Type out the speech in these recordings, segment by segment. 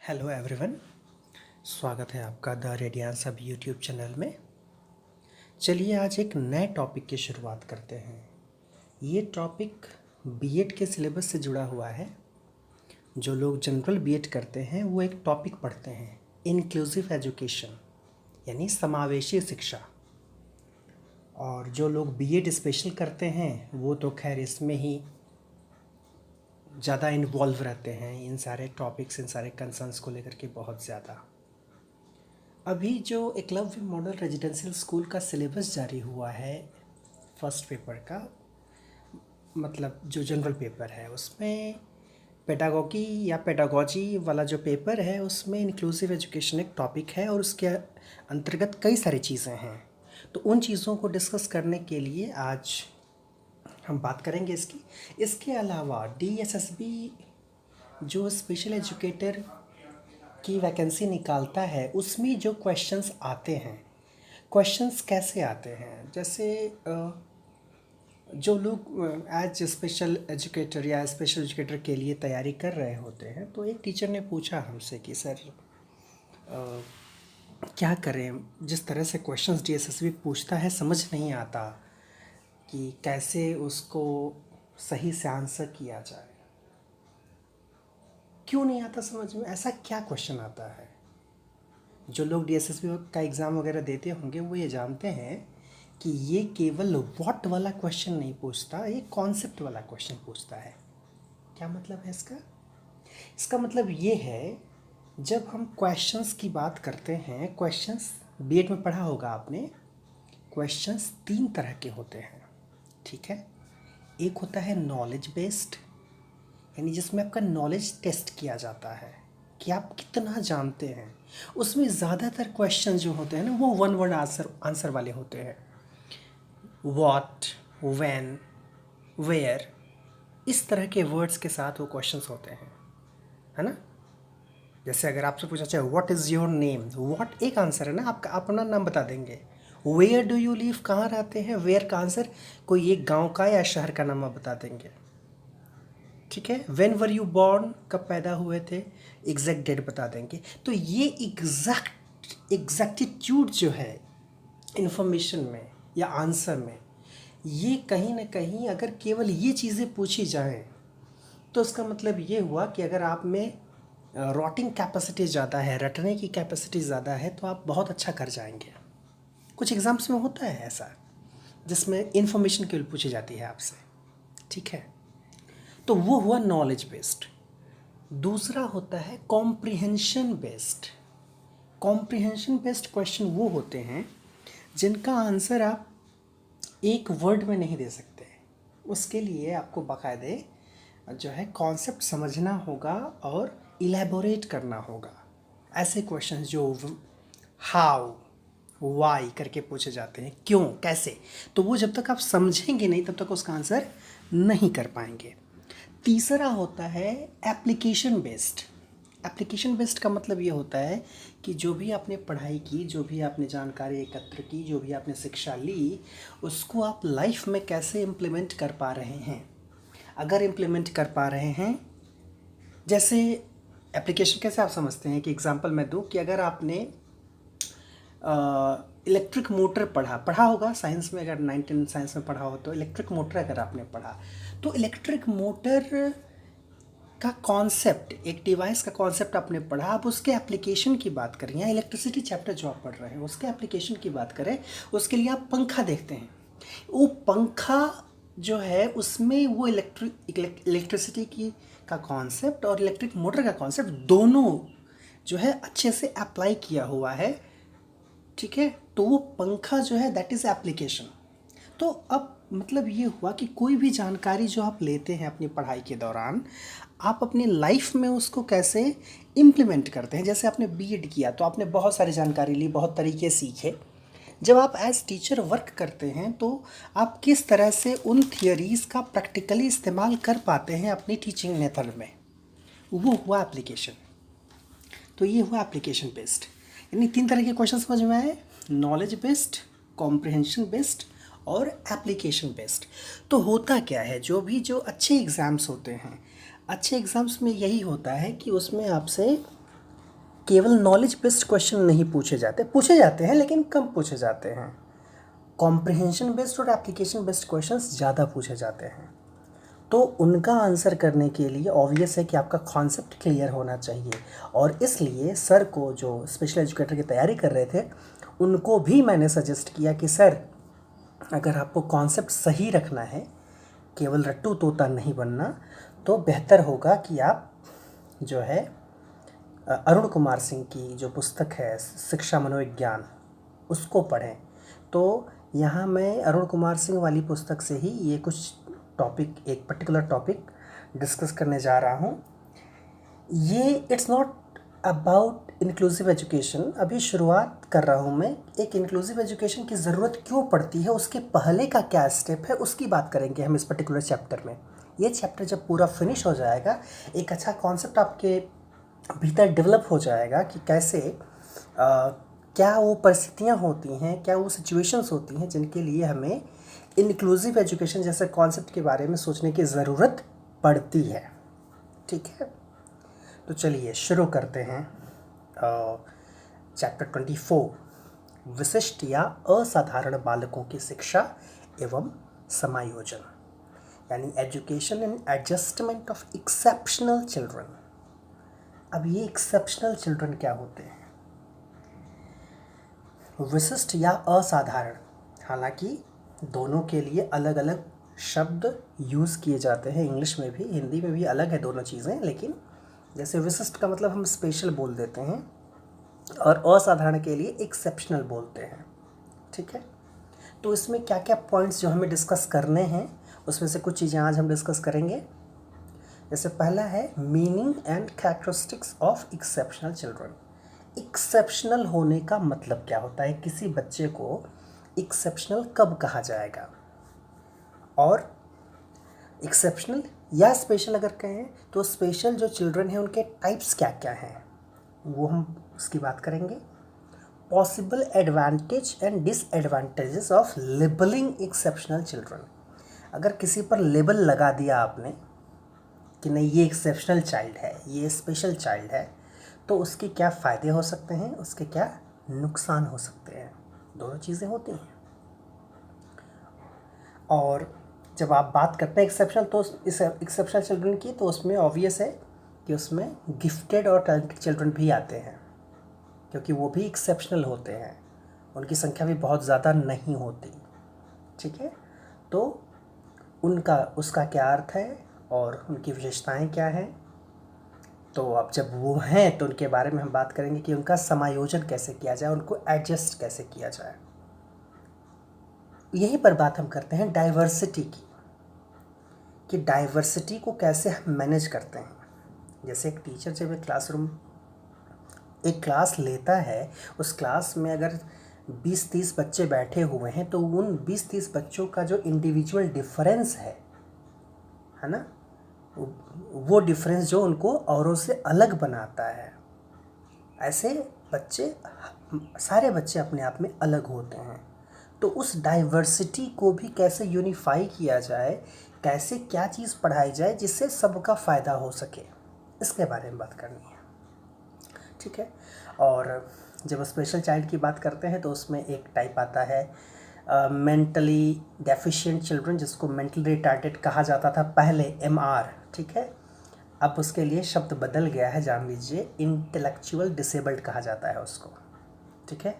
Hello everyone. स्वागत है आपका द रेडियंस अब यूट्यूब चैनल में। चलिए आज एक नए टॉपिक की शुरुआत करते हैं। ये टॉपिक बीएड के सिलेबस से जुड़ा हुआ है। जो लोग जनरल बीएड करते हैं वो एक टॉपिक पढ़ते हैं, इंक्लूसिव एजुकेशन यानी समावेशी शिक्षा। और जो लोग बीएड स्पेशल करते हैं वो तो खैर इसमें ही ज़्यादा इन्वॉल्व रहते हैं, इन सारे टॉपिक्स, इन सारे कंसर्न्स को लेकर के बहुत ज़्यादा। अभी जो एकलव्य मॉडल रेजिडेंशियल स्कूल का सिलेबस जारी हुआ है फर्स्ट पेपर का, मतलब जो जनरल पेपर है, उसमें पेडागोगी या पेडागोजी वाला जो पेपर है उसमें इंक्लूसिव एजुकेशन एक टॉपिक है और उसके अंतर्गत कई सारी चीज़ें हैं। तो उन चीज़ों को डिस्कस करने के लिए आज हम बात करेंगे इसके अलावा डीएसएसबी जो स्पेशल एजुकेटर की वैकेंसी निकालता है उसमें जो क्वेश्चंस आते हैं, क्वेश्चंस कैसे आते हैं, जैसे जो लोग एज स्पेशल एजुकेटर या स्पेशल एजुकेटर के लिए तैयारी कर रहे होते हैं, तो एक टीचर ने पूछा हमसे कि सर क्या करें, जिस तरह से क्वेश्चंस डीएसएसबी पूछता है समझ नहीं आता कि कैसे उसको सही से आंसर किया जाए। क्यों नहीं आता समझ में, ऐसा क्या क्वेश्चन आता है? जो लोग डीएसएसबी का एग्ज़ाम वगैरह देते होंगे वो ये जानते हैं कि ये केवल व्हाट वाला क्वेश्चन नहीं पूछता, ये कॉन्सेप्ट वाला क्वेश्चन पूछता है। क्या मतलब है इसका मतलब ये है, जब हम क्वेश्चंस की बात करते हैं, क्वेश्चंस बीएड में पढ़ा होगा आपने, क्वेश्चंस 3 तरह के होते हैं, ठीक है। एक होता है नॉलेज बेस्ड, यानी जिसमें आपका नॉलेज टेस्ट किया जाता है कि आप कितना जानते हैं। उसमें ज़्यादातर क्वेश्चन जो होते हैं ना वो वन वर्ड आंसर वाले होते हैं। व्हाट, व्हेन, वेयर, इस तरह के वर्ड्स के साथ वो क्वेश्चंस होते हैं, है ना। जैसे अगर आपसे पूछा जाए what is your name, what एक आंसर है ना, आपका अपना नाम बता देंगे। वेयर डू यू लिव, कहाँ रहते हैं, वेयर का आंसर कोई एक गांव का या शहर का नाम आप बता देंगे, ठीक है। व्हेन वर यू बॉर्न, कब पैदा हुए थे, एग्जैक्ट डेट बता देंगे। तो ये एग्जैक्टिट्यूड जो है इन्फॉर्मेशन में या आंसर में, ये कहीं ना कहीं अगर केवल ये चीज़ें पूछी जाएं तो उसका मतलब ये हुआ कि अगर आप में रॉटिंग कैपेसिटी ज़्यादा है, रटने की कैपेसिटी ज़्यादा है, तो आप बहुत अच्छा कर जाएंगे। कुछ एग्ज़ाम्स में होता है ऐसा जिसमें इन्फॉर्मेशन केवल पूछी जाती है आपसे, ठीक है। तो वो हुआ नॉलेज बेस्ड। दूसरा होता है comprehension based. Comprehension based question वो होते हैं जिनका आंसर आप एक वर्ड में नहीं दे सकते। उसके लिए आपको बाकायदे जो है कॉन्सेप्ट समझना होगा और इलेबोरेट करना होगा। ऐसे क्वेश्चन जो हाउ, वाई करके पूछे जाते हैं, क्यों, कैसे, तो वो जब तक आप समझेंगे नहीं तब तक उसका आंसर नहीं कर पाएंगे। तीसरा होता है एप्लीकेशन बेस्ड। एप्लीकेशन बेस्ड का मतलब ये होता है कि जो भी आपने पढ़ाई की, जो भी आपने जानकारी एकत्र की, जो भी आपने शिक्षा ली, उसको आप लाइफ में कैसे इम्प्लीमेंट कर पा रहे हैं। अगर इम्प्लीमेंट कर पा रहे हैं, जैसे एप्लीकेशन कैसे आप समझते हैं कि एग्जांपल मैं दूं कि अगर आपने इलेक्ट्रिक मोटर पढ़ा होगा साइंस में, अगर 19 साइंस में पढ़ा हो तो इलेक्ट्रिक मोटर अगर आपने पढ़ा, तो इलेक्ट्रिक मोटर का कॉन्सेप्ट, एक डिवाइस का कॉन्सेप्ट आपने पढ़ा, आप उसके एप्लीकेशन की बात करें, या इलेक्ट्रिसिटी चैप्टर जो आप पढ़ रहे हैं उसके एप्लीकेशन की बात करें, उसके लिए आप पंखा देखते हैं। वो पंखा जो है उसमें वो इलेक्ट्रिसिटी की का कॉन्सेप्ट और इलेक्ट्रिक मोटर का कॉन्सेप्ट दोनों जो है अच्छे से अप्लाई किया हुआ है, ठीक है। तो वो पंखा जो है दैट इज़ एप्लीकेशन। तो अब मतलब ये हुआ कि कोई भी जानकारी जो आप लेते हैं अपनी पढ़ाई के दौरान, आप अपनी लाइफ में उसको कैसे इम्प्लीमेंट करते हैं। जैसे आपने बीएड किया तो आपने बहुत सारी जानकारी ली, बहुत तरीके सीखे। जब आप एज टीचर वर्क करते हैं तो आप किस तरह से उन थियरीज़ का प्रैक्टिकली इस्तेमाल कर पाते हैं अपनी टीचिंग मेथड में, वो हुआ एप्लीकेशन। तो ये हुआ एप्लीकेशन बेस्ड। यानी 3 तरह के क्वेश्चन समझ में आए, नॉलेज बेस्ड, कॉम्प्रिहेंशन बेस्ड और एप्लीकेशन बेस्ड। तो होता क्या है, जो अच्छे एग्ज़ाम्स होते हैं, अच्छे एग्ज़ाम्स में यही होता है कि उसमें आपसे केवल नॉलेज बेस्ड क्वेश्चन नहीं पूछे जाते हैं लेकिन कम पूछे जाते हैं। कॉम्प्रिहेंशन बेस्ड और एप्लीकेशन बेस्ड क्वेश्चंस ज़्यादा पूछे जाते हैं। तो उनका आंसर करने के लिए ऑब्वियस है कि आपका कॉन्सेप्ट क्लियर होना चाहिए, और इसलिए सर को, जो स्पेशल एजुकेटर की तैयारी कर रहे थे, उनको भी मैंने सजेस्ट किया कि सर, अगर आपको कॉन्सेप्ट सही रखना है, केवल रट्टू तोता नहीं बनना, तो बेहतर होगा कि आप जो है अरुण कुमार सिंह की जो पुस्तक है शिक्षा मनोविज्ञान, उसको पढ़ें। तो यहाँ मैं अरुण कुमार सिंह वाली पुस्तक से ही ये कुछ टॉपिक, एक पर्टिकुलर टॉपिक डिस्कस करने जा रहा हूँ। ये it's not about inclusive education, अभी शुरुआत कर रहा हूँ मैं। एक इंक्लूसिव एजुकेशन की ज़रूरत क्यों पड़ती है, उसके पहले का क्या स्टेप है, उसकी बात करेंगे हम इस पर्टिकुलर चैप्टर में। ये चैप्टर जब पूरा फिनिश हो जाएगा, एक अच्छा कॉन्सेप्ट आपके भीतर डेवलप हो जाएगा कि कैसे क्या वो परिस्थितियाँ होती हैं, क्या वो सिचुएशंस होती हैं जिनके लिए हमें इंक्लूसिव एजुकेशन जैसे कॉन्सेप्ट के बारे में सोचने की ज़रूरत पड़ती है। ठीक है, तो चलिए शुरू करते हैं। चैप्टर 24, विशिष्ट या असाधारण बालकों की शिक्षा एवं समायोजन, यानी education and adjustment of exceptional children. अब ये एक्सेप्शनल चिल्ड्रन क्या होते हैं? विशिष्ट या असाधारण, हालांकि दोनों के लिए अलग अलग शब्द यूज़ किए जाते हैं, इंग्लिश में भी हिंदी में भी अलग है दोनों चीज़ें, लेकिन जैसे विशिष्ट का मतलब हम स्पेशल बोल देते हैं और असाधारण के लिए एक्सेप्शनल बोलते हैं। ठीक है, तो इसमें क्या क्या पॉइंट्स जो हमें डिस्कस करने हैं, उसमें से कुछ चीज़ें आज हम डिस्कस करेंगे। जैसे पहला है meaning and characteristics of exceptional children. Exceptional होने का मतलब क्या होता है, किसी बच्चे को एक्सेप्शनल कब कहा जाएगा, और एक्सेप्शनल या स्पेशल अगर कहें तो स्पेशल जो चिल्ड्रन हैं उनके टाइप्स क्या क्या हैं, वो हम उसकी बात करेंगे। Possible advantage and disadvantages of labelling exceptional children. अगर किसी पर लेबल लगा दिया आपने कि नहीं ये एक्सेप्शनल चाइल्ड है, ये स्पेशल चाइल्ड है, तो उसके क्या फ़ायदे हो सकते हैं, उसके क्या नुकसान हो सकते हैं, दोनों चीज़ें होती हैं। और जब आप बात करते हैं एक्सेप्शनल, तो इस एक्सेप्शनल चिल्ड्रन की, तो उसमें ऑब्वियस है कि उसमें गिफ्टेड और टैलेंटेड चिल्ड्रन भी आते हैं, क्योंकि वो भी एक्सेप्शनल होते हैं, उनकी संख्या भी बहुत ज़्यादा नहीं होती। ठीक है, तो उसका क्या अर्थ है और उनकी विशेषताएं क्या हैं, तो अब जब वो हैं तो उनके बारे में हम बात करेंगे कि उनका समायोजन कैसे किया जाए, उनको एडजस्ट कैसे किया जाए। यहीं पर बात हम करते हैं डाइवर्सिटी की, कि डाइवर्सिटी को कैसे हम मैनेज करते हैं। जैसे एक टीचर जब एक क्लास लेता है, उस क्लास में अगर 20-30 बच्चे बैठे हुए हैं, तो उन 20-30 बच्चों का जो इंडिविजुअल डिफरेंस है ना, वो डिफरेंस जो उनको औरों से अलग बनाता है। ऐसे सारे बच्चे अपने आप में अलग होते हैं, तो उस डाइवर्सिटी को भी कैसे यूनिफाई किया जाए, कैसे क्या चीज़ पढ़ाई जाए जिससे सबका फ़ायदा हो सके, इसके बारे में बात करनी है। ठीक है, और जब स्पेशल चाइल्ड की बात करते हैं तो उसमें एक टाइप आता है मेंटली डेफिशिएंट चिल्ड्रन, जिसको मेंटली रिटार्डेड कहा जाता था पहले, MR। ठीक है, अब उसके लिए शब्द बदल गया है, जान लीजिए, इंटेलेक्चुअल डिसेबल्ड कहा जाता है उसको। ठीक है,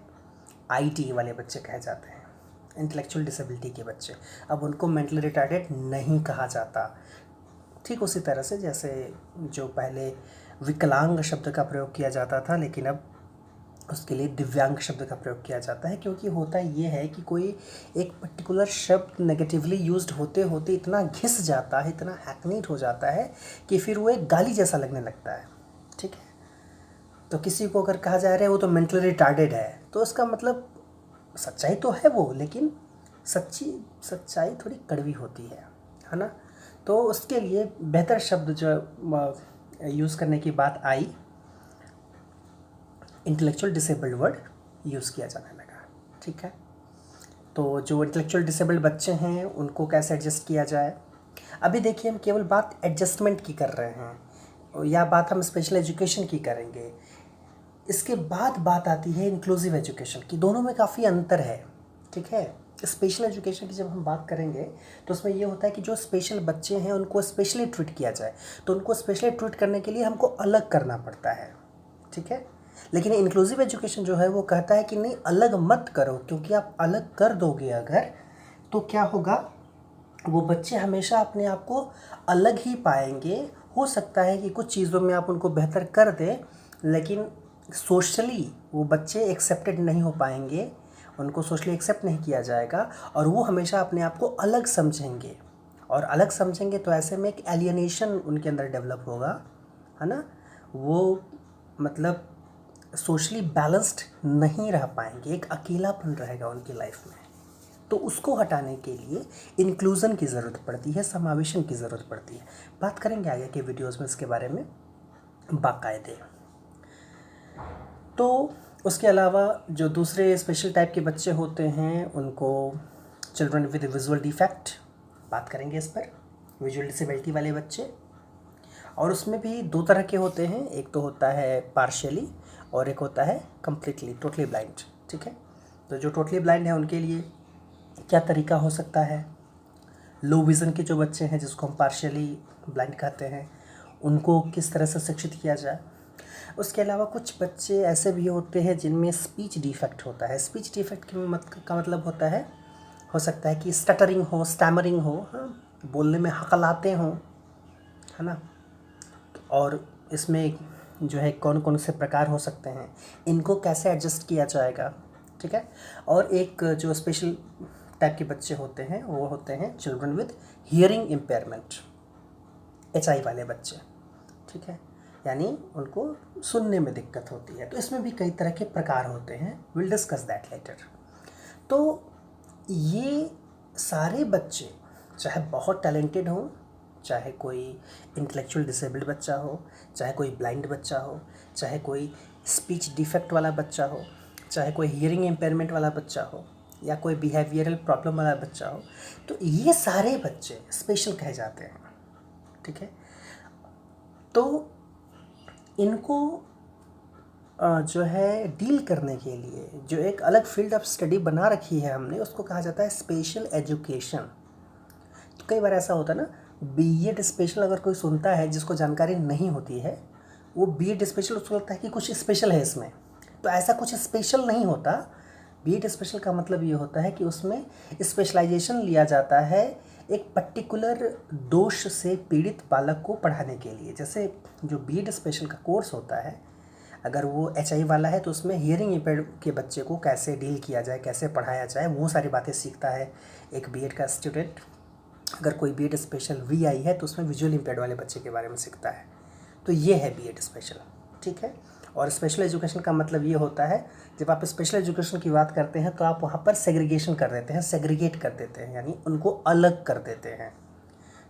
IT वाले बच्चे कहे जाते हैं, इंटेलेक्चुअल डिसेबिलिटी के बच्चे, अब उनको मेंटली रिटार्डेड नहीं कहा जाता। ठीक उसी तरह से जैसे जो पहले विकलांग शब्द का प्रयोग किया जाता था, लेकिन अब उसके लिए दिव्यांग शब्द का प्रयोग किया जाता है, क्योंकि होता ये है कि कोई एक पर्टिकुलर शब्द नेगेटिवली यूज्ड होते होते इतना घिस जाता है, इतना हैकनीट हो जाता है कि फिर वो एक गाली जैसा लगने लगता है। ठीक है, तो किसी को अगर कहा जा रहा है वो तो मेंटली रिटार्डेड है, तो उसका मतलब सच्चाई तो है वो, लेकिन सच्चाई थोड़ी कड़वी होती है ना। तो उसके लिए बेहतर शब्द जो यूज़ करने की बात आई, इंटेलेक्चुअल डिसेबल्ड वर्ड यूज़ किया जाने लगा। ठीक है, तो जो इंटेलेक्चुअल डिसेबल्ड बच्चे हैं उनको कैसे एडजस्ट किया जाए। अभी देखिए, हम केवल बात एडजस्टमेंट की कर रहे हैं, या बात हम स्पेशल एजुकेशन की करेंगे। इसके बाद बात आती है इंक्लूसिव एजुकेशन की। दोनों में काफ़ी अंतर है, ठीक है। स्पेशल एजुकेशन की जब हम बात करेंगे तो उसमें ये होता है कि जो स्पेशल बच्चे हैं उनको स्पेशली ट्रीट किया जाए, तो उनको स्पेशली ट्रीट करने के लिए हमको अलग करना पड़ता है, ठीक है। लेकिन इंक्लूसिव एजुकेशन जो है वो कहता है कि नहीं, अलग मत करो, क्योंकि आप अलग कर दोगे अगर तो क्या होगा, वो बच्चे हमेशा अपने आप को अलग ही पाएंगे। हो सकता है कि कुछ चीज़ों में आप उनको बेहतर कर दें, लेकिन सोशली वो बच्चे एक्सेप्टेड नहीं हो पाएंगे, उनको सोशली एक्सेप्ट नहीं किया जाएगा, और वो हमेशा अपने आप को अलग समझेंगे। और अलग समझेंगे तो ऐसे में एक एलियनेशन उनके अंदर डेवलप होगा, है ना। वो मतलब सोशली बैलेंस्ड नहीं रह पाएंगे, एक अकेलापन रहेगा उनकी लाइफ में। तो उसको हटाने के लिए इंक्लूज़न की ज़रूरत पड़ती है, समावेशन की ज़रूरत पड़ती है। बात करेंगे आगे के वीडियोज़ में इसके बारे में बाकायदे। तो उसके अलावा जो दूसरे स्पेशल टाइप के बच्चे होते हैं उनको चिल्ड्रन विद विजुअल डिफेक्ट, बात करेंगे इस पर, विजुअल डिसेबिलिटी वाले बच्चे। और उसमें भी दो तरह के होते हैं, एक तो होता है पार्शियली और एक होता है कम्प्लीटली, टोटली ब्लाइंड, ठीक है। तो जो टोटली ब्लाइंड है उनके लिए क्या तरीका हो सकता है, लो विज़न के जो बच्चे हैं जिसको हम पार्शियली ब्लाइंड कहते हैं, उनको किस तरह से शिक्षित किया जाए। उसके अलावा कुछ बच्चे ऐसे भी होते हैं जिनमें स्पीच डिफेक्ट होता है। स्पीच डिफेक्ट का मतलब होता है, हो सकता है कि स्टटरिंग हो, स्टैमरिंग हो, हाँ, बोलने में हकलाते हों, है ना। और इसमें जो है कौन कौन से प्रकार हो सकते हैं, इनको कैसे एडजस्ट किया जाएगा, ठीक है। और एक जो स्पेशल टाइप के बच्चे होते हैं वो होते हैं children with hearing impairment, HI वाले बच्चे, ठीक है, यानी उनको सुनने में दिक्कत होती है। तो इसमें भी कई तरह के प्रकार होते हैं, विल डिस्कस दैट लेटर। तो ये सारे बच्चे चाहे बहुत टैलेंटेड हों, चाहे कोई इंटेलेक्चुअल डिसेबल्ड बच्चा हो, चाहे कोई ब्लाइंड बच्चा हो, चाहे कोई स्पीच डिफेक्ट वाला बच्चा हो, चाहे कोई हियरिंग इम्पेयरमेंट वाला बच्चा हो, या कोई बिहेवियरल प्रॉब्लम वाला बच्चा हो, तो ये सारे बच्चे स्पेशल कहे जाते हैं, ठीक है। तो इनको जो है डील करने के लिए जो एक अलग फील्ड ऑफ स्टडी बना रखी है हमने, उसको कहा जाता है स्पेशल एजुकेशन। तो कई बार ऐसा होता है ना, BEd स्पेशल अगर कोई सुनता है जिसको जानकारी नहीं होती है, वो BEd स्पेशल उसको लगता है कि कुछ स्पेशल है इसमें। तो ऐसा कुछ स्पेशल नहीं होता। BEd स्पेशल का मतलब ये होता है कि उसमें स्पेशलाइजेशन लिया जाता है एक पर्टिकुलर दोष से पीड़ित बालक को पढ़ाने के लिए। जैसे जो BEd स्पेशल का कोर्स होता है, अगर वो HI वाला है तो उसमें हियरिंग इम्पेयर्ड के बच्चे को कैसे डील किया जाए, कैसे पढ़ाया जाए, वो सारी बातें सीखता है एक BEd का स्टूडेंट। अगर कोई BEd स्पेशल VI है तो उसमें विजुअल इम्पेयर्ड वाले बच्चे के बारे में सीखता है। तो ये है BEd स्पेशल, ठीक है। और स्पेशल एजुकेशन का मतलब ये होता है, जब आप स्पेशल एजुकेशन की बात करते हैं तो आप वहाँ पर सेग्रीगेशन कर देते हैं, सेग्रीगेट कर देते हैं, यानी उनको अलग कर देते हैं।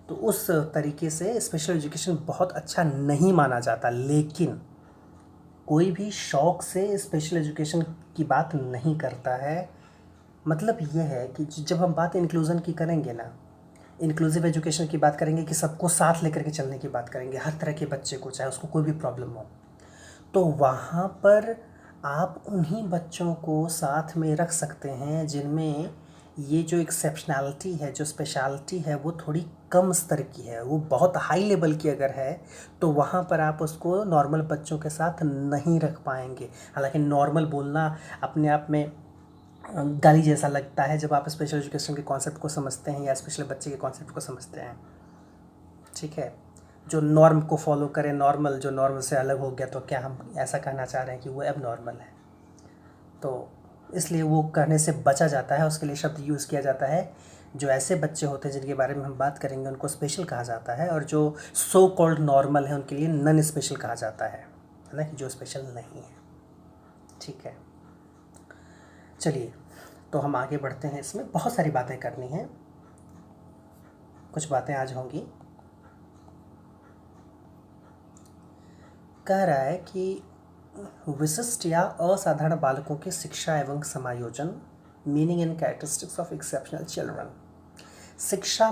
तो उस तरीके से स्पेशल एजुकेशन बहुत अच्छा नहीं माना जाता। लेकिन कोई भी शौक़ से स्पेशल एजुकेशन की बात नहीं करता है। मतलब ये है कि जब हम बात इंक्लूज़न की करेंगे ना, इंक्लूसिव एजुकेशन की बात करेंगे कि सबको साथ लेकर के चलने की बात करेंगे, हर तरह के बच्चे को, चाहे उसको कोई भी प्रॉब्लम हो, तो वहाँ पर आप उन्हीं बच्चों को साथ में रख सकते हैं जिनमें ये जो एक्सेप्शनैलिटी है, जो स्पेशलिटी है, वो थोड़ी कम स्तर की है। वो बहुत हाई लेवल की अगर है तो वहाँ पर आप उसको नॉर्मल बच्चों के साथ नहीं रख पाएंगे। हालांकि नॉर्मल बोलना अपने आप में गाली जैसा लगता है जब आप स्पेशल एजुकेशन के कॉन्सेप्ट को समझते हैं या स्पेशल बच्चे के कॉन्सेप्ट को समझते हैं, ठीक है। जो नॉर्म को फॉलो करे, नॉर्मल जो नॉर्म से अलग हो गया, तो क्या हम ऐसा कहना चाह रहे हैं कि वो अब नॉर्मल है? तो इसलिए वो कहने से बचा जाता है, उसके लिए शब्द यूज़ किया जाता है। जो ऐसे बच्चे होते हैं जिनके बारे में हम बात करेंगे उनको स्पेशल कहा जाता है, और जो सो कॉल्ड नॉर्मल है उनके लिए नॉन स्पेशल कहा जाता है ना, कि जो स्पेशल नहीं है, ठीक है। चलिए, तो हम आगे बढ़ते हैं। इसमें बहुत सारी बातें करनी हैं, कुछ बातें आज होंगी। कह रहा है कि विशिष्ट या असाधारण बालकों की शिक्षा एवं समायोजन, meaning and characteristics of exceptional children. शिक्षा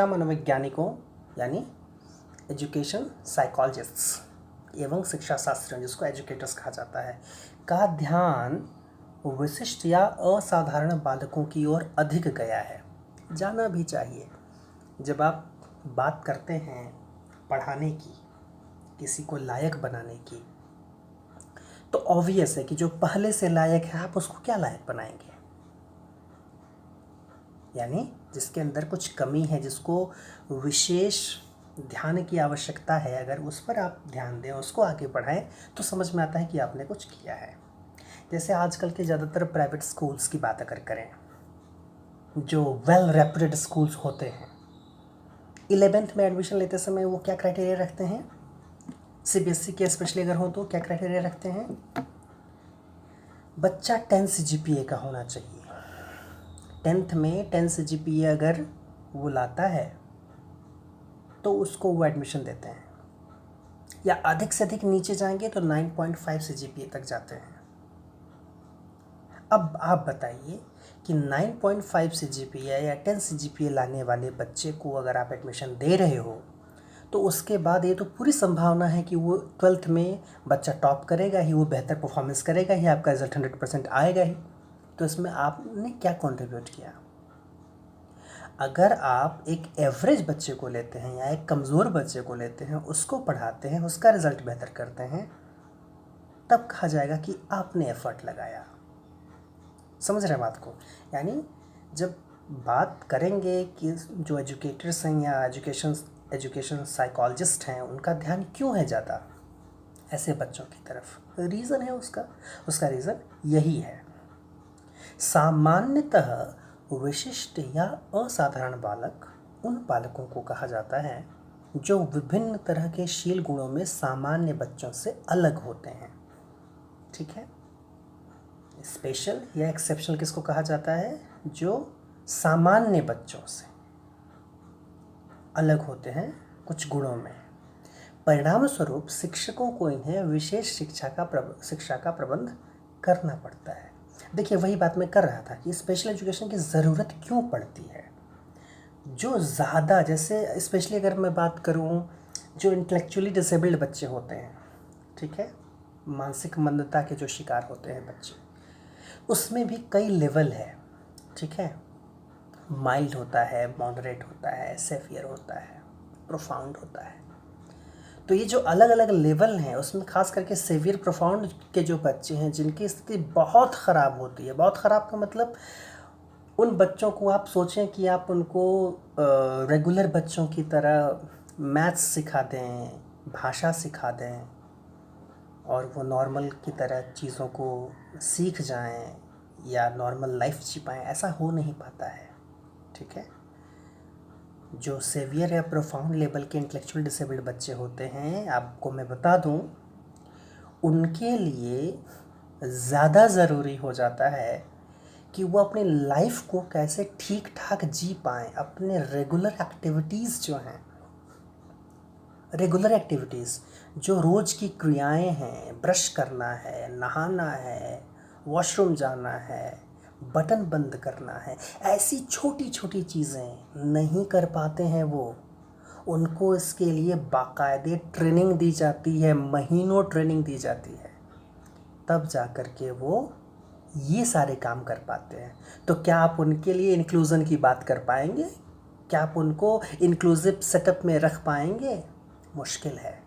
मनोवैज्ञानिकों यानी एजुकेशन साइकोलॉजिस्ट्स एवं शिक्षा शास्त्रियों, जिसको एजुकेटर्स कहा जाता है, का ध्यान विशिष्ट या असाधारण बालकों की ओर अधिक गया है। जाना भी चाहिए। जब आप बात करते हैं पढ़ाने की, किसी को लायक बनाने की, तो ऑब्वियस है कि जो पहले से लायक है आप उसको क्या लायक बनाएंगे। यानी जिसके अंदर कुछ कमी है, जिसको विशेष ध्यान की आवश्यकता है, अगर उस पर आप ध्यान दें, उसको आगे बढ़ाएं, तो समझ में आता है कि आपने कुछ किया है। जैसे आजकल के ज़्यादातर प्राइवेट स्कूल्स की बात अगर करें, जो वेल रेप्यूटेड स्कूल्स होते हैं, 11th में एडमिशन लेते समय वो क्या क्राइटेरिया रखते हैं, सीबीएसई के स्पेशली अगर हो तो क्या क्राइटेरिया रखते हैं, बच्चा 10 CGPA का होना चाहिए। 10th में 10 CGPA अगर वो लाता है तो उसको वो एडमिशन देते हैं, या अधिक से अधिक नीचे जाएंगे तो 9.5 CGPA तक जाते हैं। अब आप बताइए कि 9.5 CGPA या 10 CGPA लाने वाले बच्चे को अगर आप एडमिशन दे रहे हो, तो उसके बाद ये तो पूरी संभावना है कि वो 12th में बच्चा टॉप करेगा ही, वो बेहतर परफॉर्मेंस करेगा ही, आपका रिजल्ट 100% आएगा ही। तो इसमें आपने क्या कंट्रीब्यूट किया। अगर आप एक एवरेज बच्चे को लेते हैं या एक कमज़ोर बच्चे को लेते हैं, उसको पढ़ाते हैं, उसका रिज़ल्ट बेहतर करते हैं, तब कहा जाएगा कि आपने एफर्ट लगाया। समझ रहे बात को। यानी जब बात करेंगे कि जो एजुकेटर्स हैं या एजुकेशन साइकोलॉजिस्ट हैं, उनका ध्यान क्यों है ज़्यादा ऐसे बच्चों की तरफ, रीज़न है उसका रीज़न यही है। सामान्यतः विशिष्ट या असाधारण बालक उन बालकों को कहा जाता है जो विभिन्न तरह के शील गुणों में सामान्य बच्चों से अलग होते हैं। ठीक है। स्पेशल या एक्सेप्शनल किसको कहा जाता है, जो सामान्य बच्चों से अलग होते हैं कुछ गुणों में। परिणाम स्वरूप शिक्षकों को इन्हें विशेष शिक्षा का प्रबंध करना पड़ता है। देखिए वही बात मैं कर रहा था कि स्पेशल एजुकेशन की ज़रूरत क्यों पड़ती है। जो ज़्यादा, जैसे स्पेशली अगर मैं बात करूं, जो इंटेलेक्चुअली डिसेबल्ड बच्चे होते हैं, ठीक है, मानसिक मंदता के जो शिकार होते हैं बच्चे, उसमें भी कई लेवल है। ठीक है, माइल्ड होता है, मॉडरेट होता है, सेवियर होता है, प्रोफाउंड होता है। तो ये जो अलग अलग लेवल हैं, उसमें खास करके सेवियर प्रोफाउंड के जो बच्चे हैं, जिनकी स्थिति बहुत ख़राब होती है, बहुत ख़राब का मतलब उन बच्चों को आप सोचें कि आप उनको रेगुलर बच्चों की तरह मैथ्स सिखा दें, भाषा सिखा दें, और वो नॉर्मल की तरह चीज़ों को सीख जाएं या नॉर्मल लाइफ जी पाएँ, ऐसा हो नहीं पाता है। ठीक है। जो सेवियर या प्रोफाउंड लेवल के इंटेलेक्चुअल डिसेबल्ड बच्चे होते हैं, आपको मैं बता दूं, उनके लिए ज़्यादा ज़रूरी हो जाता है कि वो अपनी लाइफ को कैसे ठीक ठाक जी पाएँ। अपने रेगुलर एक्टिविटीज़ जो हैं, रेगुलर एक्टिविटीज़ जो रोज़ की क्रियाएं हैं, ब्रश करना है, नहाना है, वॉशरूम जाना है, बटन बंद करना है, ऐसी छोटी छोटी चीज़ें नहीं कर पाते हैं वो। उनको इसके लिए बाकायदे ट्रेनिंग दी जाती है, महीनों ट्रेनिंग दी जाती है, तब जा कर के वो ये सारे काम कर पाते हैं। तो क्या आप उनके लिए इंक्लूज़न की बात कर पाएंगे? क्या आप उनको इंक्लूसिव सेटअप में रख पाएंगे? मुश्किल है।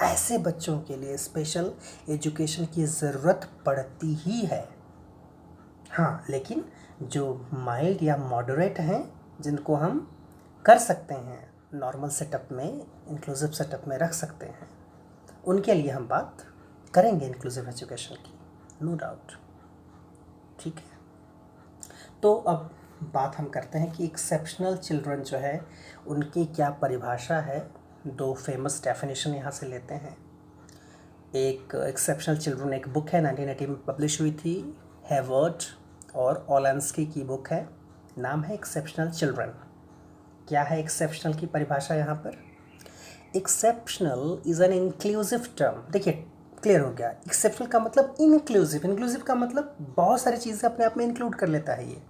ऐसे बच्चों के लिए स्पेशल एजुकेशन की ज़रूरत पड़ती ही है। हाँ, लेकिन जो माइल्ड या मॉडरेट हैं, जिनको हम कर सकते हैं नॉर्मल सेटअप में, इंक्लूसिव सेटअप में रख सकते हैं, उनके लिए हम बात करेंगे इंक्लूसिव एजुकेशन की, नो डाउट। ठीक है। तो अब बात हम करते हैं कि एक्सेप्शनल चिल्ड्रन जो है उनकी क्या परिभाषा है। दो फेमस डेफिनेशन यहाँ से लेते हैं। एक एक्सेप्शनल चिल्ड्रन एक बुक है, 1980 में पब्लिश हुई थी, हेवर्ड और ओलेंस्की की बुक है, नाम है एक्सेप्शनल चिल्ड्रन। क्या है एक्सेप्शनल की परिभाषा यहाँ पर? Exceptional is an inclusive term. देखिए क्लियर हो गया। एक्सेप्शनल का मतलब इनक्लूसिव, इंक्लूसिव का मतलब बहुत सारी चीज़ें अपने आप में इंक्लूड कर लेता है। ये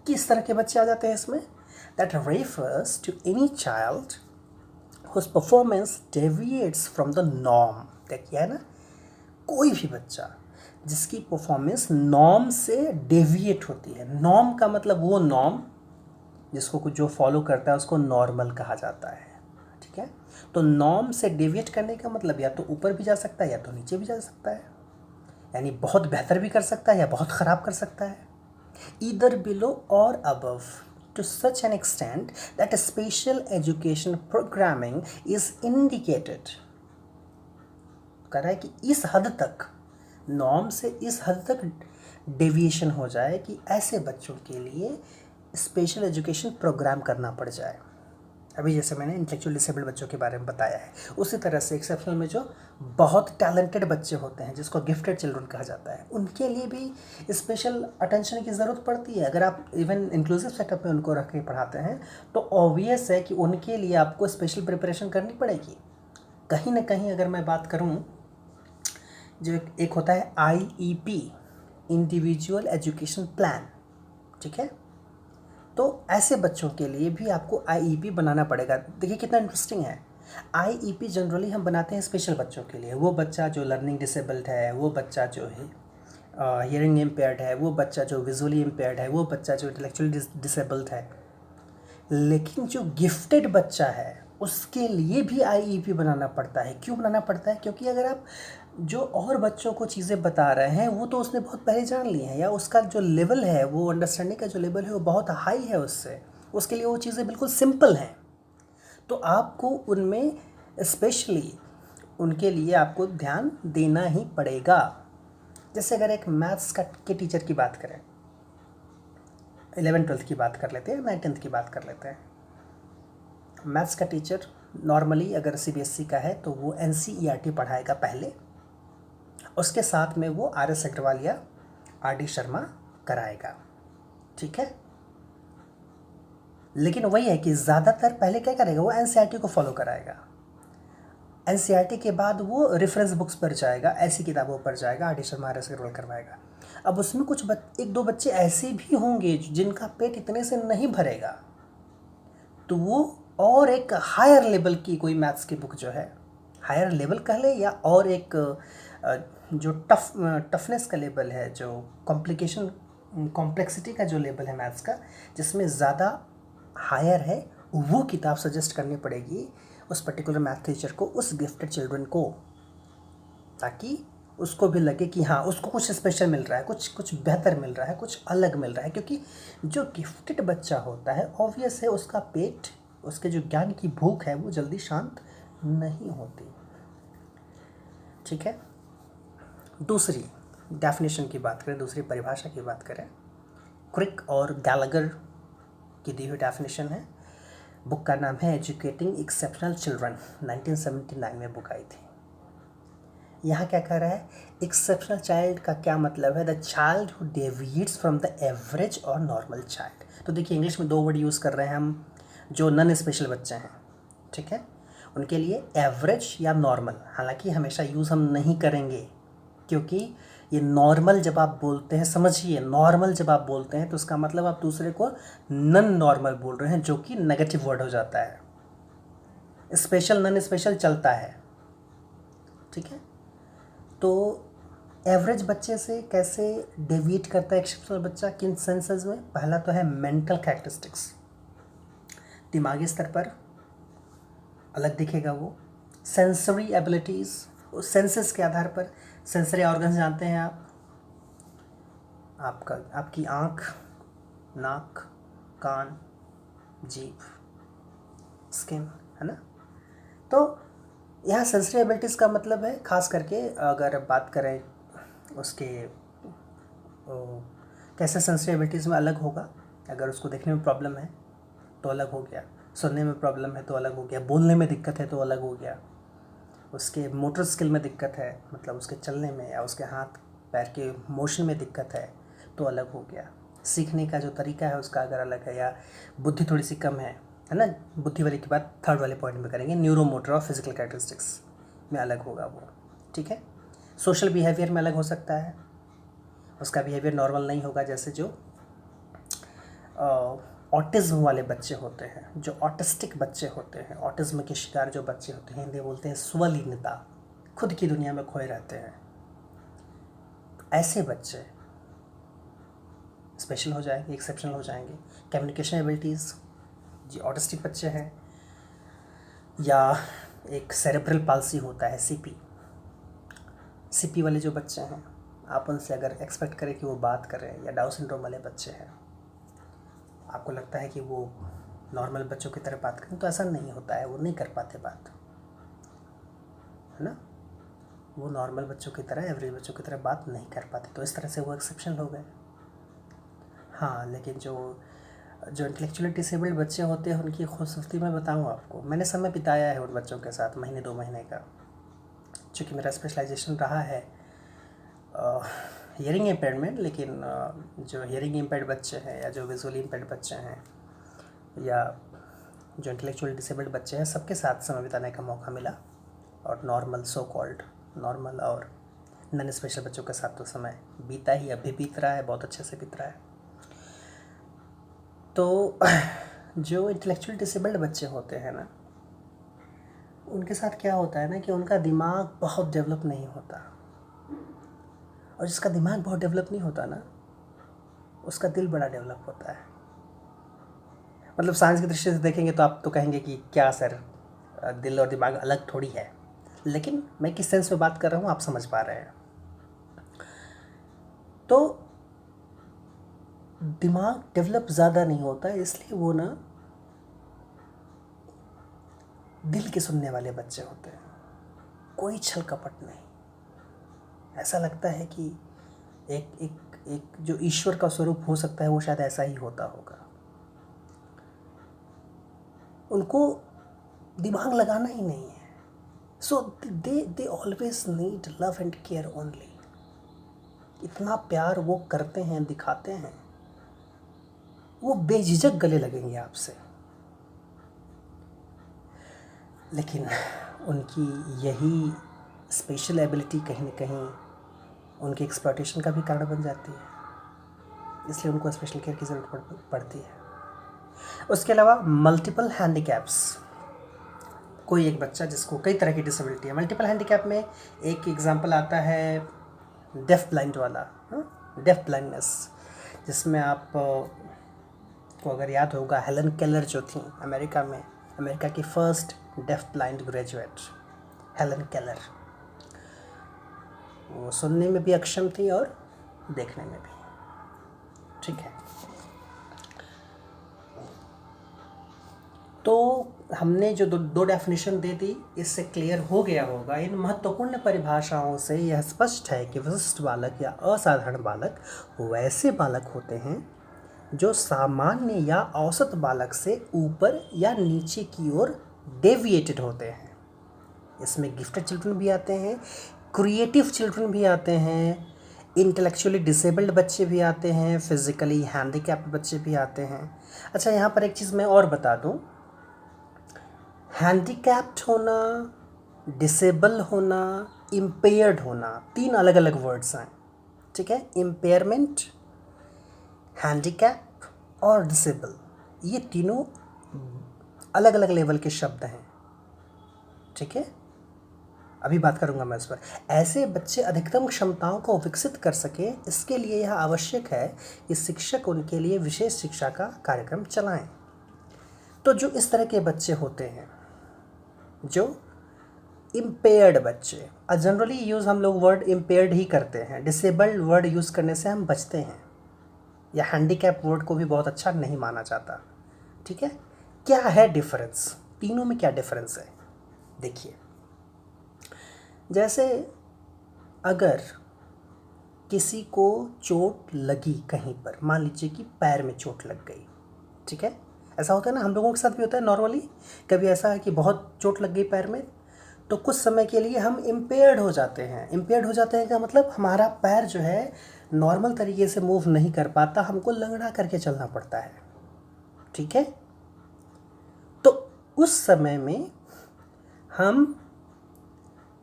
किस तरह के बच्चे आ जाते हैं इसमें? That refers to any child whose performance deviates from the norm, देखिए है ना, कोई भी बच्चा जिसकी परफॉर्मेंस नॉर्म से डेविएट होती है। नॉर्म का मतलब वो नॉर्म जिसको कुछ जो फॉलो करता है उसको नॉर्मल कहा जाता है, ठीक है। तो नॉर्म से डेविएट करने का मतलब या तो ऊपर भी जा सकता है या तो नीचे भी जा सकता है, यानी बहुत बेहतर भी कर सकता है या बहुत ख़राब कर सकता है। ईदर बिलो और above to such an extent that a special education programming is indicated। कह रहा है कि इस हद तक, नॉर्म से इस हद तक डेविएशन हो जाए कि ऐसे बच्चों के लिए स्पेशल एजुकेशन प्रोग्राम करना पड़ जाए। अभी जैसे मैंने इंटेलेक्चुअल डिसेबल्ड बच्चों के बारे में बताया है, उसी तरह से एक्सेप्शनल में जो बहुत टैलेंटेड बच्चे होते हैं जिसको गिफ्टेड चिल्ड्रन कहा जाता है, उनके लिए भी स्पेशल अटेंशन की ज़रूरत पड़ती है। अगर आप इवन इंक्लूसिव सेटअप में उनको रख के पढ़ाते हैं तो ऑब्वियस है कि उनके लिए आपको स्पेशल प्रिपरेशन करनी पड़ेगी। कहीं ना कहीं अगर मैं बात करूँ, जो एक होता है IEP, इंडिविजुअल एजुकेशन प्लान, ठीक है, तो ऐसे बच्चों के लिए भी आपको IEP बनाना पड़ेगा। देखिए कितना इंटरेस्टिंग है। IEP जनरली हम बनाते हैं स्पेशल बच्चों के लिए, वो बच्चा जो लर्निंग डिसेबल्ड है, वो बच्चा जो है हियरिंग इम्पेयर्ड है, वो बच्चा जो विजुअली इम्पेयर्ड है, वो बच्चा जो इंटेलेक्चुअली डिसेबल्ड है। लेकिन जो गिफ्टेड बच्चा है उसके लिए भी IEP बनाना पड़ता है। क्यों बनाना पड़ता है? क्योंकि अगर आप जो और बच्चों को चीज़ें बता रहे हैं वो तो उसने बहुत पहले जान ली हैं, या उसका जो लेवल है, वो अंडरस्टैंडिंग का जो लेवल है वो बहुत हाई है उससे, उसके लिए वो चीज़ें बिल्कुल सिंपल हैं। तो आपको उनमें स्पेशली उनके लिए आपको ध्यान देना ही पड़ेगा। जैसे अगर एक मैथ्स के टीचर की बात करें, 11th-12th की बात कर लेते हैं, 9th-10th की बात कर लेते हैं। मैथ्स का टीचर नॉर्मली अगर CBSE का है तो वो NCERT पढ़ाएगा पहले, उसके साथ में वो RS अग्रवाल या RD शर्मा कराएगा, ठीक है। लेकिन वही है कि ज़्यादातर पहले क्या करेगा, वो NCERT को फॉलो कराएगा। NCERT के बाद वो रेफरेंस बुक्स पर जाएगा, ऐसी किताबों पर जाएगा, RD शर्मा RS अग्रवाल करवाएगा। अब उसमें कुछ एक दो बच्चे ऐसे भी होंगे जिनका पेट इतने से नहीं भरेगा, तो वो और एक हायर लेवल की कोई मैथ्स की बुक जो है, हायर लेवल कह ले या और एक जो टफनेस का लेवल है, जो कॉम्प्लेक्सिटी का जो लेवल है मैथ्स का, जिसमें ज़्यादा हायर है, वो किताब सजेस्ट करनी पड़ेगी उस पर्टिकुलर मैथ टीचर को, उस गिफ्टेड चिल्ड्रन को, ताकि उसको भी लगे कि हाँ उसको कुछ स्पेशल मिल रहा है, कुछ बेहतर मिल रहा है, कुछ अलग मिल रहा है। क्योंकि जो गिफ्टेड बच्चा होता है ऑब्वियस है उसका पेट, उसके जो ज्ञान की भूख है वो जल्दी शांत नहीं होती, ठीक है। दूसरी डेफिनेशन की बात करें, दूसरी परिभाषा की बात करें, क्रिक और गैलागर की दी हुई डेफिनेशन है। बुक का नाम है एजुकेटिंग एक्सेप्शनल चिल्ड्रन, 1979 में बुक आई थी। यहाँ क्या कह रहा है, एक्सेप्शनल चाइल्ड का क्या मतलब है, the child who deviates from the average और नॉर्मल चाइल्ड। तो देखिए इंग्लिश में दो वर्ड यूज़ कर रहे हैं हम, जो नॉन स्पेशल बच्चे हैं, ठीक है, उनके लिए एवरेज या नॉर्मल। हालांकि हमेशा यूज़ हम नहीं करेंगे, क्योंकि ये नॉर्मल जब आप बोलते हैं, समझिए नॉर्मल जब आप बोलते हैं तो उसका मतलब आप दूसरे को नॉन नॉर्मल बोल रहे हैं, जो कि नेगेटिव वर्ड हो जाता है। स्पेशल नॉन स्पेशल चलता है, ठीक है। तो एवरेज बच्चे से कैसे डेविएट करता है एक्सेप्शनल बच्चा, किन सेंसेस में? पहला तो है मेंटल कैरेक्टरिस्टिक्स, दिमागी स्तर पर अलग दिखेगा वो। सेंसरी एबिलिटीज़, सेंसेस के आधार पर, सेंसरी ऑर्गन्स जानते हैं आप, आपकी आँख, नाक, कान, जीभ, स्किन, है ना। तो यहाँ सेंसरी एबिलिटीज़ का मतलब है, खास करके अगर बात करें उसके कैसे सेंसरी एबिलिटीज़ में अलग होगा, अगर उसको देखने में प्रॉब्लम है तो अलग हो गया, सुनने में प्रॉब्लम है तो अलग हो गया, बोलने में दिक्कत है तो अलग हो गया, उसके मोटर स्किल में दिक्कत है, मतलब उसके चलने में या उसके हाथ पैर के मोशन में दिक्कत है तो अलग हो गया, सीखने का जो तरीका है उसका अगर अलग है, या बुद्धि थोड़ी सी कम है ना, बुद्धि वाले की बात थर्ड वाले पॉइंट में करेंगे, न्यूरो मोटर और फिजिकल कैरेक्टरिस्टिक्स में अलग होगा वो, ठीक है। सोशल बिहेवियर में अलग हो सकता है, उसका बिहेवियर नॉर्मल नहीं होगा, जैसे जो ऑटिज्म वाले बच्चे होते हैं, जो ऑटिस्टिक बच्चे होते हैं, ऑटिज्म के शिकार जो बच्चे होते हैं, हिंदी बोलते हैं स्वलीनता, खुद की दुनिया में खोए रहते हैं, ऐसे बच्चे स्पेशल हो जाएंगे, एक्सेप्शनल हो जाएंगे। कम्युनिकेशन एबिलिटीज़, जी ऑटिस्टिक बच्चे हैं, या एक सेरेब्रल पाल्सी होता है, सीपी वाले जो बच्चे हैं, आप उनसे अगर एक्सपेक्ट करें कि वो बात करें, या डाउन सिंड्रोम वाले बच्चे हैं, आपको लगता है कि वो नॉर्मल बच्चों की तरह बात करें, तो ऐसा नहीं होता है, वो नहीं कर पाते बात, है ना। वो नॉर्मल बच्चों की तरह, एवरेज बच्चों की तरह बात नहीं कर पाते, तो इस तरह से वो एक्सेप्शनल हो गए। हाँ, लेकिन जो इंटेलेक्चुअली डिसेबल्ड बच्चे होते हैं, उनकी खूबसूरती मैं बताऊँ आपको, मैंने समय बिताया है उन बच्चों के साथ, महीने 2 महीने का, चूँकि मेरा स्पेशलाइजेशन रहा है हियरिंग इम्पेयरमेंट, लेकिन जो हियरिंग इम्पेयर्ड बच्चे हैं, या जो विजुअली इम्पेयर्ड बच्चे हैं, या जो इंटेलेक्चुअली डिसेबल्ड बच्चे हैं, सबके साथ समय बिताने का मौका मिला। और नॉर्मल, सो कॉल्ड नॉर्मल और नॉन स्पेशल बच्चों के साथ तो समय बीता ही, अभी बीत रहा है, बहुत अच्छे से बीत रहा है। तो जो इंटेलेक्चुअली डिसेबल्ड बच्चे होते हैं ना, उनके साथ क्या होता है ना कि उनका दिमाग बहुत डेवलप नहीं होता, और जिसका दिमाग बहुत डेवलप नहीं होता ना, उसका दिल बड़ा डेवलप होता है। मतलब साइंस की दृष्टि से देखेंगे तो आप तो कहेंगे कि क्या सर, दिल और दिमाग अलग थोड़ी है, लेकिन मैं किस सेंस में बात कर रहा हूँ आप समझ पा रहे हैं। तो दिमाग डेवलप ज़्यादा नहीं होता, इसलिए वो ना दिल के सुनने वाले बच्चे होते हैं, कोई छल कपट नहीं। ऐसा लगता है कि एक जो ईश्वर का स्वरूप हो सकता है, वो शायद ऐसा ही होता होगा। उनको दिमाग लगाना ही नहीं है, so they always need love and care only. इतना प्यार वो करते हैं, दिखाते हैं, वो बेझिझक गले लगेंगे आपसे। लेकिन उनकी यही स्पेशल एबिलिटी कहीं ना कहीं उनकी एक्सप्लॉयटेशन का भी कारण बन जाती है, इसलिए उनको स्पेशल केयर की ज़रूरत पड़ती है। उसके अलावा मल्टीपल हैंडीकैप्स, कोई एक बच्चा जिसको कई तरह की डिसेबिलिटी है। मल्टीपल हैंडीकैप में एक एग्जांपल आता है डेफ ब्लाइंड वाला, डेफ ब्लाइंडनेस, जिसमें आप को अगर याद होगा, हेलन केलर जो थी अमेरिका में, अमेरिका की first deaf blind graduate Helen Keller, वो सुनने में भी अक्षम थी और देखने में भी, ठीक है। तो हमने जो दो डेफिनेशन दे दी, इससे क्लियर हो गया होगा। इन महत्वपूर्ण परिभाषाओं से यह स्पष्ट है कि विशिष्ट बालक या असाधारण बालक वैसे बालक होते हैं जो सामान्य या औसत बालक से ऊपर या नीचे की ओर डेविएटेड होते हैं। इसमें गिफ्टेड चिल्ड्रन भी आते हैं, क्रिएटिव चिल्ड्रन भी आते हैं, इंटेलेक्चुअली डिसेबल्ड बच्चे भी आते हैं, फिजिकली हैंडीकैप्ड बच्चे भी आते हैं। अच्छा, यहाँ पर एक चीज़ मैं और बता दूँ, हैंडीकैप्ड होना, डिसेबल होना, इम्पेयर्ड होना, 3 अलग अलग वर्ड्स हैं, ठीक है। इम्पेयरमेंट, हैंडीकैप और डिसेबल, ये तीनों अलग अलग लेवल के शब्द हैं, ठीक है। अभी बात करूंगा मैं इस पर। ऐसे बच्चे अधिकतम क्षमताओं को विकसित कर सकें, इसके लिए यह आवश्यक है कि शिक्षक उनके लिए विशेष शिक्षा का कार्यक्रम चलाएं। तो जो इस तरह के बच्चे होते हैं, जो इम्पेयर्ड बच्चे, जनरली यूज़ हम लोग वर्ड इम्पेयर्ड ही करते हैं, डिसेबल्ड वर्ड यूज़ करने से हम बचते हैं, या हैंडीकैप वर्ड को भी बहुत अच्छा नहीं माना जाता, ठीक है। क्या है डिफरेंस, तीनों में क्या डिफरेंस है? देखिए, जैसे अगर किसी को चोट लगी कहीं पर, मान लीजिए कि पैर में चोट लग गई, ठीक है, ऐसा होता है ना, हम लोगों के साथ भी होता है नॉर्मली। कभी ऐसा है कि बहुत चोट लग गई पैर में, तो कुछ समय के लिए हम इम्पेयर्ड हो जाते हैं। इम्पेयर्ड हो जाते हैं का मतलब हमारा पैर जो है नॉर्मल तरीके से मूव नहीं कर पाता, हमको लंगड़ा करके चलना पड़ता है, ठीक है। तो उस समय में हम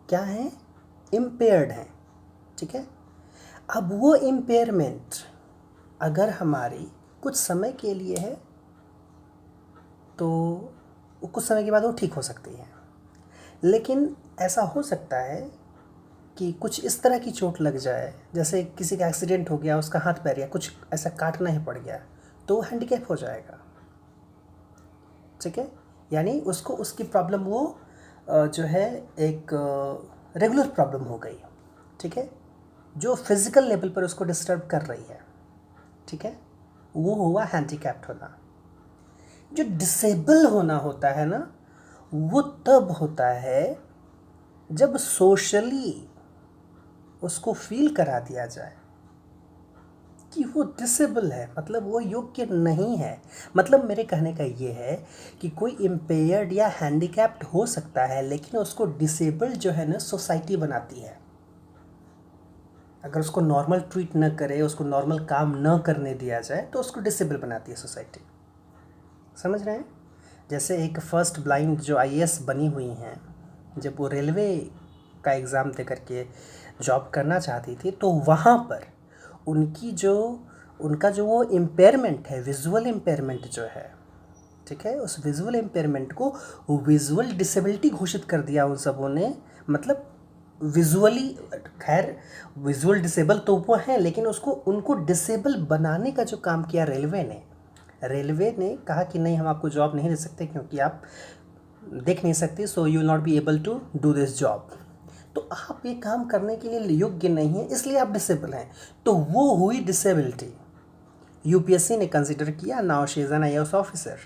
क्या हैं, इम्पेयर्ड हैं, ठीक है। अब वो इम्पेयरमेंट अगर हमारी कुछ समय के लिए है, तो कुछ समय के बाद वो ठीक हो सकती हैं। लेकिन ऐसा हो सकता है कि कुछ इस तरह की चोट लग जाए, जैसे किसी का एक्सीडेंट हो गया, उसका हाथ पैर या कुछ ऐसा काटना ही पड़ गया, तो वो हैंडीकैप हो जाएगा। ठीक है, यानी उसको उसकी प्रॉब्लम वो जो है एक रेगुलर प्रॉब्लम हो गई। ठीक है, जो फिज़िकल लेवल पर उसको डिस्टर्ब कर रही है। ठीक है, वो हुआ हैंडीकैप्ड होना। जो डिसेबल होना होता है ना, वो तब होता है जब सोशली उसको फील करा दिया जाए कि वो डिसेबल है, मतलब वो योग्य नहीं है। मतलब मेरे कहने का ये है कि कोई इम्पेयर्ड या हैंडीकैप्ड हो सकता है, लेकिन उसको डिसेबल जो है ना सोसाइटी बनाती है। अगर उसको नॉर्मल ट्रीट न करे, उसको नॉर्मल काम न करने दिया जाए, तो उसको डिसेबल बनाती है सोसाइटी। समझ रहे हैं? जैसे एक फर्स्ट ब्लाइंड जो आईएएस बनी हुई हैं, जब वो रेलवे का एग्ज़ाम दे करके जॉब करना चाहती थी, तो वहाँ पर उनका जो वो इम्पेयरमेंट है, विजुअल इम्पेयरमेंट जो है, ठीक है, उस विजुअल इम्पेयरमेंट को विजुअल डिसेबिलिटी घोषित कर दिया उन सबों ने। मतलब विजुअली, खैर विजुअल डिसेबल तो वो हैं, लेकिन उनको डिसेबल बनाने का जो काम किया रेलवे ने कहा कि नहीं, हम आपको जॉब नहीं दे सकते क्योंकि आप देख नहीं सकते, so you will not be able to do this job. तो आप ये काम करने के लिए योग्य नहीं है, इसलिए आप डिसेबल हैं। तो वो हुई डिसेबिलिटी। यूपीएससी ने कंसिडर किया, now she is an IAS officer.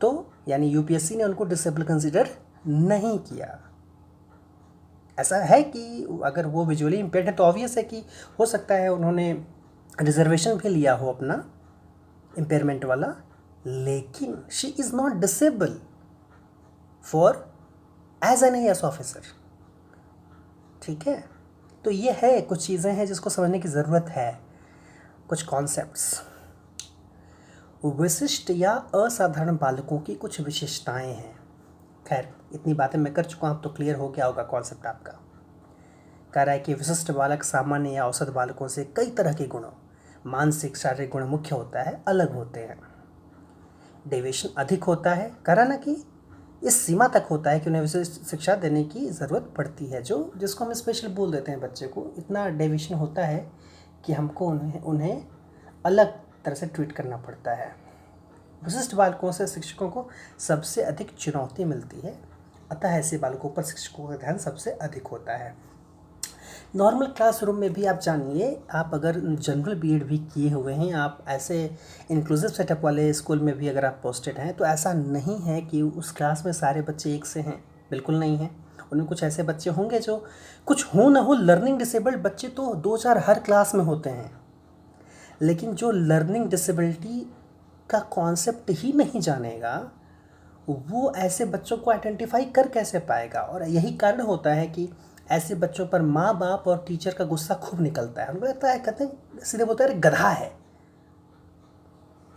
तो यानी यूपीएससी ने उनको डिसेबल कंसिडर नहीं किया। ऐसा है कि अगर वो विजुअली इम्पेयर्ड है तो ऑब्वियस है कि हो सकता है उन्होंने रिजर्वेशन भी लिया हो अपना इम्पेयरमेंट वाला, लेकिन she is not disable for as an IAS officer. ठीक है, तो ये है, कुछ चीज़ें हैं जिसको समझने की ज़रूरत है, कुछ कॉन्सेप्ट्स। विशिष्ट या असाधारण बालकों की कुछ विशेषताएं हैं। खैर, इतनी बातें मैं कर चुका हूँ, तो क्लियर हो गया होगा कॉन्सेप्ट आपका। कह रहा है कि विशिष्ट बालक सामान्य या औसत बालकों से कई तरह के गुणों, मानसिक शारीरिक गुण मुख्य होता है, अलग होते हैं। डेविएशन अधिक होता है, कह रहा ना कि इस सीमा तक होता है कि उन्हें विशेष शिक्षा देने की ज़रूरत पड़ती है, जिसको हम स्पेशल बोल देते हैं बच्चे को। इतना डेविएशन होता है कि हमको उन्हें अलग तरह से ट्रीट करना पड़ता है। विशिष्ट बालकों से शिक्षकों को सबसे अधिक चुनौती मिलती है, अतः ऐसे बालकों पर शिक्षकों का ध्यान सबसे अधिक होता है। नॉर्मल क्लासरूम में भी आप जानिए, आप अगर जनरल बीएड भी किए हुए हैं, आप ऐसे इंक्लूसिव सेटअप वाले स्कूल में भी अगर आप पोस्टेड हैं, तो ऐसा नहीं है कि उस क्लास में सारे बच्चे एक से हैं, बिल्कुल नहीं हैं। उनमें कुछ ऐसे बच्चे होंगे जो कुछ हो ना हो, लर्निंग डिसेबल्ड बच्चे तो 2-4 हर क्लास में होते हैं, लेकिन जो लर्निंग डिसेबिलिटी का कॉन्सेप्ट ही नहीं जानेगा, वो ऐसे बच्चों को आइडेंटिफाई कर कैसे पाएगा। और यही कारण होता है कि ऐसे बच्चों पर माँ बाप और टीचर का गुस्सा खूब निकलता है। उनको लगता है, कहते हैं सीधे बोलते हैं, गधा है।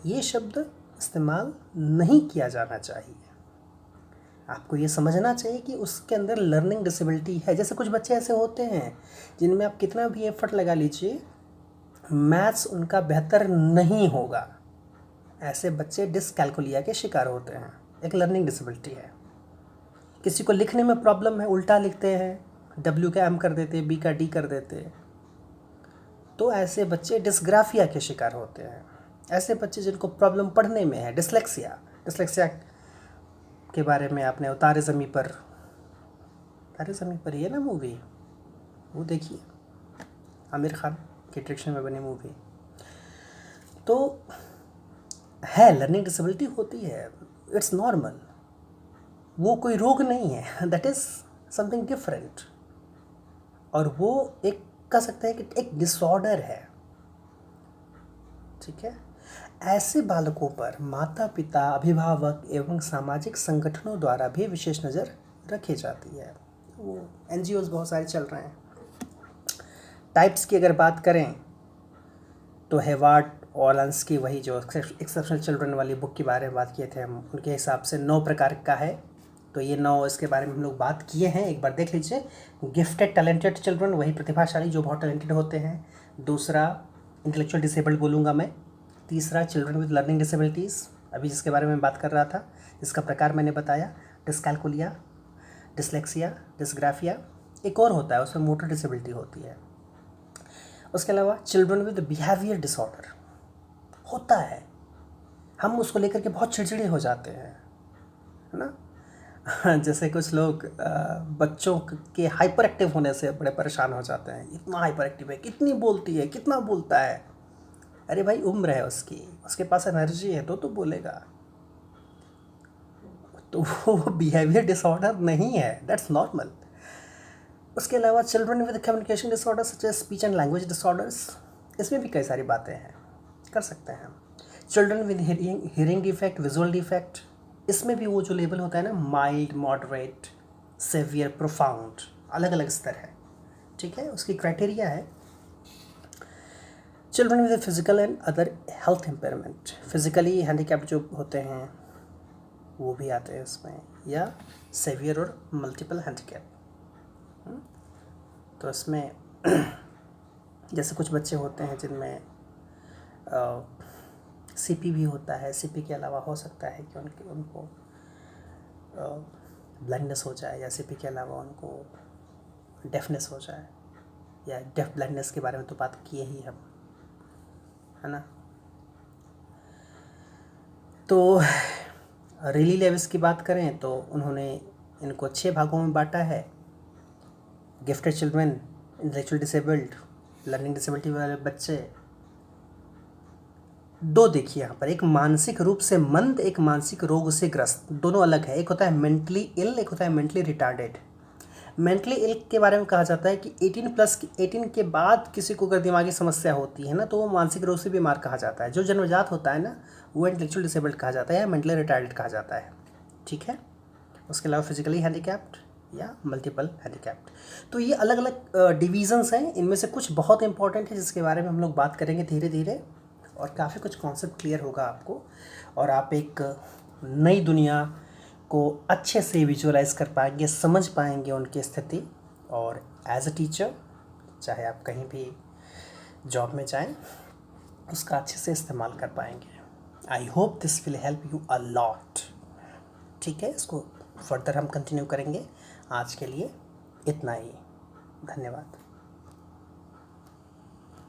ये शब्द इस्तेमाल नहीं किया जाना चाहिए। आपको ये समझना चाहिए कि उसके अंदर लर्निंग डिसेबिलिटी है। जैसे कुछ बच्चे ऐसे होते हैं जिनमें आप कितना भी एफर्ट लगा लीजिए, मैथ्स उनका बेहतर नहीं होगा। ऐसे बच्चे डिसकैल्कुलिया के शिकार होते हैं, एक लर्निंग डिसेबिलिटी है। किसी को लिखने में प्रॉब्लम है, उल्टा लिखते हैं, W का M कर देते, B का D कर देते, तो ऐसे बच्चे डिस्ग्राफिया के शिकार होते हैं। ऐसे बच्चे जिनको प्रॉब्लम पढ़ने में है, डिसलेक्सिया के बारे में आपने तारे ज़मीं पर ये ना मूवी, वो देखिए, आमिर खान की डायरेक्शन में बनी मूवी। तो है, लर्निंग डिसेबिलिटी होती है, इट्स नॉर्मल, वो कोई रोग नहीं है, दैट इज़ समथिंग डिफरेंट। और वो एक कह सकते हैं कि एक डिसऑर्डर है। ठीक है, ऐसे बालकों पर माता पिता, अभिभावक एवं सामाजिक संगठनों द्वारा भी विशेष नज़र रखी जाती है। वो NGOs बहुत सारे चल रहे हैं। टाइप्स की अगर बात करें तो हेवार्ड ऑलंस की वही जो एक्सेप्शनल चिल्ड्रन वाली बुक के बारे में बात किए थे हम, उनके हिसाब से 9 प्रकार का है। तो ये 9, इसके बारे में हम लोग बात किए हैं, एक बार देख लीजिए। गिफ्टेड टैलेंटेड चिल्ड्रन, वही प्रतिभाशाली जो बहुत टैलेंटेड होते हैं। दूसरा इंटेलेक्चुअल डिसेबल्ड बोलूँगा मैं। तीसरा चिल्ड्रन विद लर्निंग डिसेबिलिटीज़, अभी जिसके बारे में बात कर रहा था, जिसका प्रकार मैंने बताया, डिस्कैल्कुलिया, डिसलेक्सिया, डिस्ग्राफिया, एक और होता है उसमें मोटर डिसेबिलिटी होती है। उसके अलावा चिल्ड्रन विद बिहेवियर डिसऑर्डर होता है, हम उसको लेकर के बहुत चिड़चिड़े हो जाते हैं, है ना। जैसे कुछ लोग बच्चों के हाइपर एक्टिव होने से बड़े परेशान हो जाते हैं, इतना हाइपर एक्टिव है, कितनी बोलती है, कितना बोलता है। अरे भाई उम्र है उसकी, उसके पास एनर्जी है तो बोलेगा, तो वो बिहेवियर डिसऑर्डर नहीं है, दैट्स नॉर्मल। उसके अलावा children with communication disorder such as speech and language disorders, इसमें भी कई सारी बातें हैं, कर सकते हैं हम। Children with hearing defect, visual defect, इसमें भी वो जो लेवल होता है ना, माइल्ड, मॉडरेट, सेवियर, प्रोफाउंड, अलग अलग स्तर है, ठीक है, उसकी क्राइटेरिया है। Children with physical and other health impairment, physically handicapped जो होते हैं वो भी आते हैं इसमें, या सेवियर और मल्टीपल हैंडीकैप। तो इसमें जैसे कुछ बच्चे होते हैं जिनमें सीपी भी होता है, सीपी के अलावा हो सकता है कि उनको ब्लाइंडनेस हो जाए, या सीपी के अलावा उनको डेफनेस हो जाए, या डेफ ब्लाइंडनेस के बारे में तो बात किए ही हम, है ना। तो रिली लेविस की बात करें तो उन्होंने इनको 6 भागों में बांटा है। Gifted children, intellectual disabled, learning disability वाले बच्चे। 2 देखिए यहाँ पर, एक मानसिक रूप से मंद, एक मानसिक रोग से ग्रस्त, दोनों अलग है। एक होता है मेंटली इल, एक होता है मेंटली रिटार्डेड। मेंटली इल के बारे में कहा जाता है कि 18 के बाद किसी को अगर दिमागी समस्या होती है ना, तो वो मानसिक रूप से बीमार कहा जाता है। जो जन्मजात होता है ना, वो इंटेलेक्चुअल डिसेबल्ड कहा जाता है या मेंटली रिटार्डेड कहा जाता है, ठीक है। उसके अलावा फिजिकली हैंडीकैप्ड या मल्टीपल हैंडीकैप्ड। तो ये अलग अलग डिवीज़न्स हैं, इनमें से कुछ बहुत इंपॉर्टेंट है जिसके बारे में हम लोग बात करेंगे धीरे धीरे, और काफ़ी कुछ कॉन्सेप्ट क्लियर होगा आपको, और आप एक नई दुनिया को अच्छे से विजुअलाइज कर पाएंगे, समझ पाएंगे उनकी स्थिति, और एज अ टीचर चाहे आप कहीं भी जॉब में जाएं, उसका अच्छे से इस्तेमाल कर पाएंगे। I hope this will help you a lot, ठीक है। इसको फर्दर हम कंटिन्यू करेंगे। आज के लिए इतना ही, धन्यवाद।